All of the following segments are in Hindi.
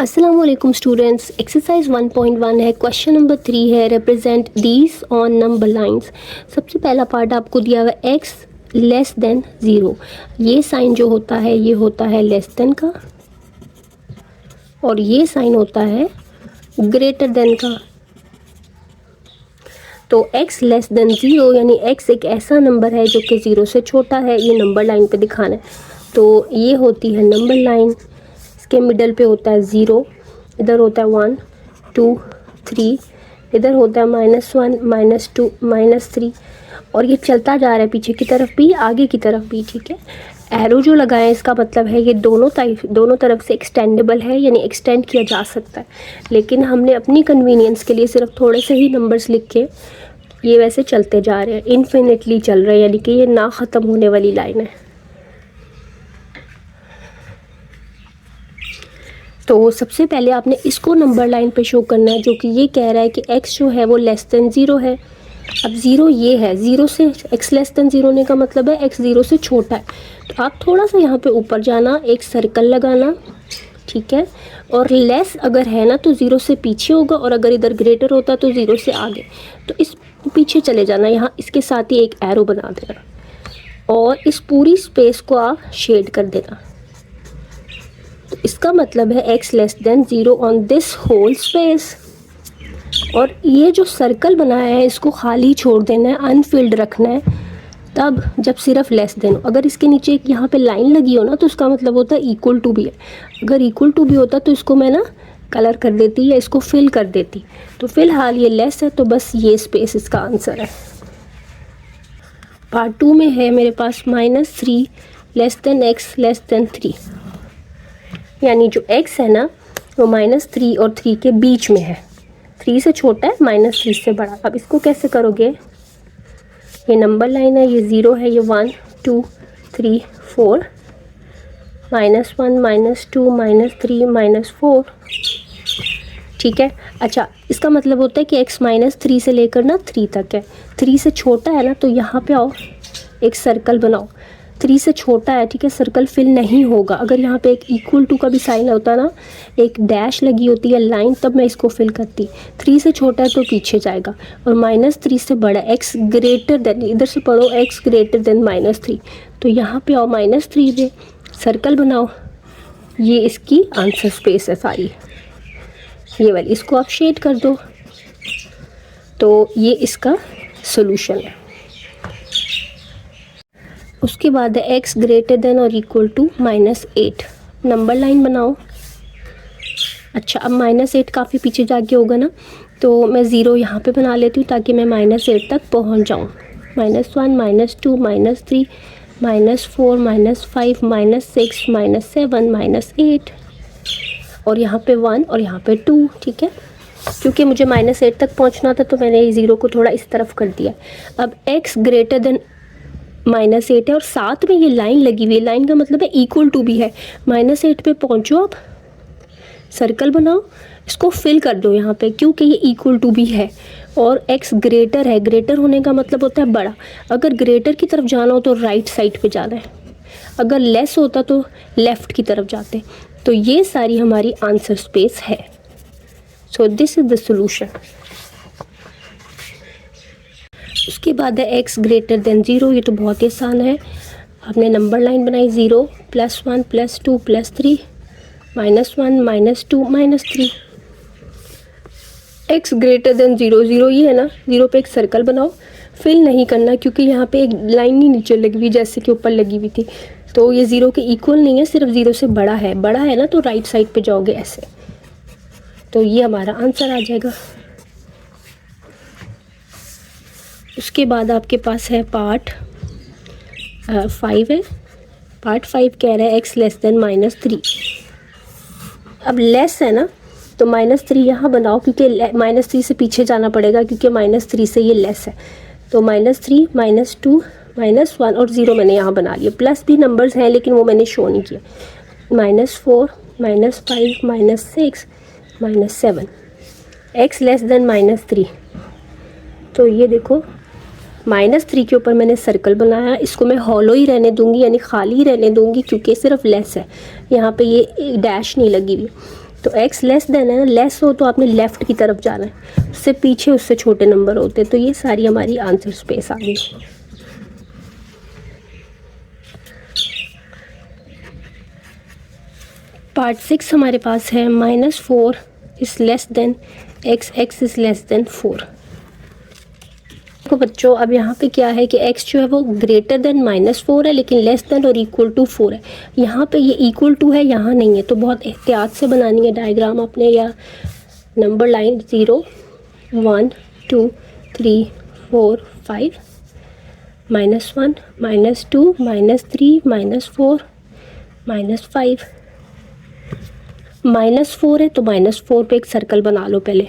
अस्सलाम वालेकुम स्टूडेंट्स। एक्सरसाइज 1.1 है, क्वेश्चन नंबर 3 है, represent these on number lines. सबसे पहला पार्ट आपको दिया हुआ है x लेस देन 0। ये साइन जो होता है ये होता है लेस देन का, और ये साइन होता है ग्रेटर देन का। तो x लेस देन 0 यानी x एक ऐसा नंबर है जो कि 0 से छोटा है, ये नंबर लाइन पे दिखाना है। तो ये होती है नंबर लाइन, के मिडल पे होता है 0, इधर होता है 1 2 3, इधर होता है -1 -2 -3, और ये चलता जा रहा है पीछे की तरफ भी आगे की तरफ भी। ठीक है, एरो जो लगाए इसका मतलब है ये दोनों तरफ से एक्सटेंडेबल है, यानी एक्सटेंड किया जा सकता है। लेकिन हमने अपनी कन्वीनियंस के लिए सिर्फ थोड़े से ही नंबर्स लिख के ये वैसे चलते जा रहे हैं, इन्फिनिटली चल रहे हैं, यानी कि ये ना ख़त्म होने वाली लाइन है। तो सबसे पहले आपने इसको नंबर लाइन पे शो करना है, जो कि ये कह रहा है कि x जो है वो लेस देन 0 है। अब 0 ये है, 0 से x लेस देन 0 होने का मतलब है x 0 से छोटा है। तो आप थोड़ा सा यहाँ पे ऊपर जाना, एक सर्कल लगाना, ठीक है। और लेस अगर है ना तो 0 से पीछे होगा, और अगर इधर ग्रेटर होता तो 0 से आगे। तो इस पीछे चले जाना, यहाँ इसके साथ ही एक एरो बना देना, और इस पूरी स्पेस को आप शेड कर देना। तो इसका मतलब है x less than 0 on this whole space. और ये जो सर्कल बनाया है इसको खाली छोड़ देना है, अनफिल्ड रखना है, तब जब सिर्फ लेस देन हो। अगर इसके नीचे एक यहाँ पे लाइन लगी हो ना तो उसका मतलब होता है इक्वल टू भी है। अगर इक्वल टू भी होता तो इसको मैं ना कलर कर देती या इसको फिल कर देती। तो फिलहाल ये लेस है, तो बस ये स्पेस इसका आंसर है। पार्ट 2 में है मेरे पास -3 less than x less then 3, यानी जो x है ना वो -3 और 3 के बीच में है, 3 से छोटा है, -3 से बड़ा। अब इसको कैसे करोगे, ये नंबर लाइन है, ये 0 है, ये 1 2 3 4, -1 -2 -3 -4, ठीक है। अच्छा, इसका मतलब होता है कि x -3 से लेकर ना 3 तक है, 3 से छोटा है ना, तो यहाँ पे आओ, एक सर्कल बनाओ। 3 से छोटा है, ठीक है, सर्कल फिल नहीं होगा। अगर यहाँ पे एक इक्वल टू का भी साइन होता ना, एक डैश लगी होती है लाइन, तब मैं इसको फिल करती। 3 से छोटा है तो पीछे जाएगा, और -3 से बड़ा, x ग्रेटर देन, इधर से पढ़ो x ग्रेटर देन -3, तो यहाँ पे आओ -3 पे सर्कल बनाओ। ये इसकी आंसर स्पेस है सारी, ये वाली, इसको आप शेड कर दो। तो ये इसका सोल्यूशन है। उसके बाद है x ग्रेटर देन और इक्वल टू -8, नंबर लाइन बनाओ। अच्छा, अब -8 काफ़ी पीछे जाके होगा ना, तो मैं 0 यहाँ पे बना लेती हूँ ताकि मैं -8 तक पहुँच जाऊँ। -1 -2 -3 -4 -5 -6 -7 -8, और यहाँ पे 1 और यहाँ पे 2, ठीक है। क्योंकि मुझे -8 तक पहुँचना था तो मैंने 0 को थोड़ा इस तरफ कर दिया। अब x ग्रेटर देन -8 है, और साथ में ये लाइन लगी हुई है, लाइन का मतलब है इक्वल टू भी है। -8 पे पहुंचो, अब सर्कल बनाओ, इसको फिल कर दो यहाँ पे, क्योंकि ये इक्वल टू भी है, और x ग्रेटर है, ग्रेटर होने का मतलब होता है बड़ा। अगर ग्रेटर की तरफ जाना हो तो राइट साइड पे जाना है, अगर लेस होता तो लेफ़्ट की तरफ जाते। तो ये सारी हमारी आंसर स्पेस है। So this is the solution. उसके बाद है x ग्रेटर देन 0, ये तो बहुत ही आसान है। आपने नंबर लाइन बनाई, 0 +1 +2 +3 -1 -2 -3। x ग्रेटर देन 0, 0 ये है ना, 0 पे एक सर्कल बनाओ, फिल नहीं करना क्योंकि यहाँ पे एक लाइन ही नीचे लगी हुई जैसे कि ऊपर लगी हुई थी। तो ये 0 के इक्वल नहीं है, सिर्फ 0 से बड़ा है, बड़ा है ना, तो राइट साइड पे जाओगे ऐसे। तो ये हमारा आंसर आ जाएगा। उसके बाद आपके पास है पार्ट 5 है। पार्ट 5 कह रहा है x लेस देन -3। अब लेस है ना, तो -3 यहाँ बनाओ, क्योंकि -3 से पीछे जाना पड़ेगा, क्योंकि -3 से ये लेस है। तो -3 -2 -1 और 0 मैंने यहाँ बना लिया। प्लस भी नंबर्स हैं लेकिन वो मैंने शो नहीं किया। -4 -5 -6 -7, x लेस देन -3। तो ये देखो, -3 के ऊपर मैंने सर्कल बनाया, इसको मैं हॉलो ही रहने दूंगी, यानी खाली ही रहने दूंगी, क्योंकि सिर्फ लेस है, यहाँ पे ये डैश नहीं लगी हुई। तो x लेस देन है ना, लेस हो तो आपने लेफ़्ट की तरफ जाना है, उससे पीछे उससे छोटे नंबर होते हैं। तो ये सारी हमारी आंसर स्पेस आ गई। पार्ट 6 हमारे पास है -4 is less than x, x is less than 4। देखो बच्चों, अब यहाँ पे क्या है कि x जो है वो ग्रेटर देन -4 है, लेकिन लेस देन और इक्वल टू 4 है। यहाँ पे ये इक्वल टू है, यहाँ नहीं है, तो बहुत एहतियात से बनानी है डायग्राम अपने, या नंबर लाइन 0 1 2 3 4 5 -1 -2 -3 -4 -5। -4 है तो -4 पे एक सर्कल बना लो पहले,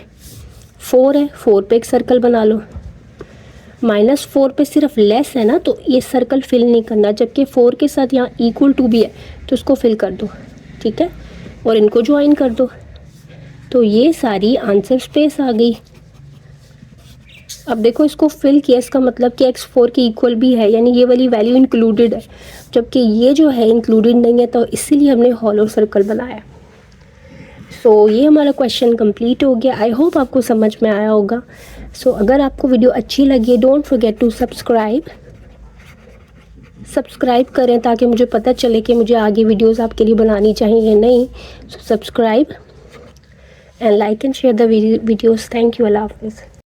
4 है 4 पे एक सर्कल बना लो। -4 पे सिर्फ लेस है ना, तो ये सर्कल फिल नहीं करना, जबकि 4 के साथ यहाँ इक्वल टू भी है तो उसको फिल कर दो, ठीक है, और इनको ज्वाइन कर दो। तो ये सारी आंसर स्पेस आ गई। अब देखो इसको फिल किया, इसका मतलब कि x 4 के इक्वल भी है, यानी ये वाली वैल्यू इंक्लूडेड है, जबकि ये जो है इंक्लूडेड नहीं है, तो इसीलिए हमने हॉलो सर्कल बनाया। सो ये हमारा क्वेश्चन कंप्लीट हो गया। आई होप आपको समझ में आया होगा। सो अगर आपको वीडियो अच्छी लगी, डोंट फॉरगेट टू सब्सक्राइब करें ताकि मुझे पता चले कि मुझे आगे वीडियोस आपके लिए बनानी चाहिए या नहीं। So subscribe and like and share the videos. Thank you. अल्लाह हाफिज़।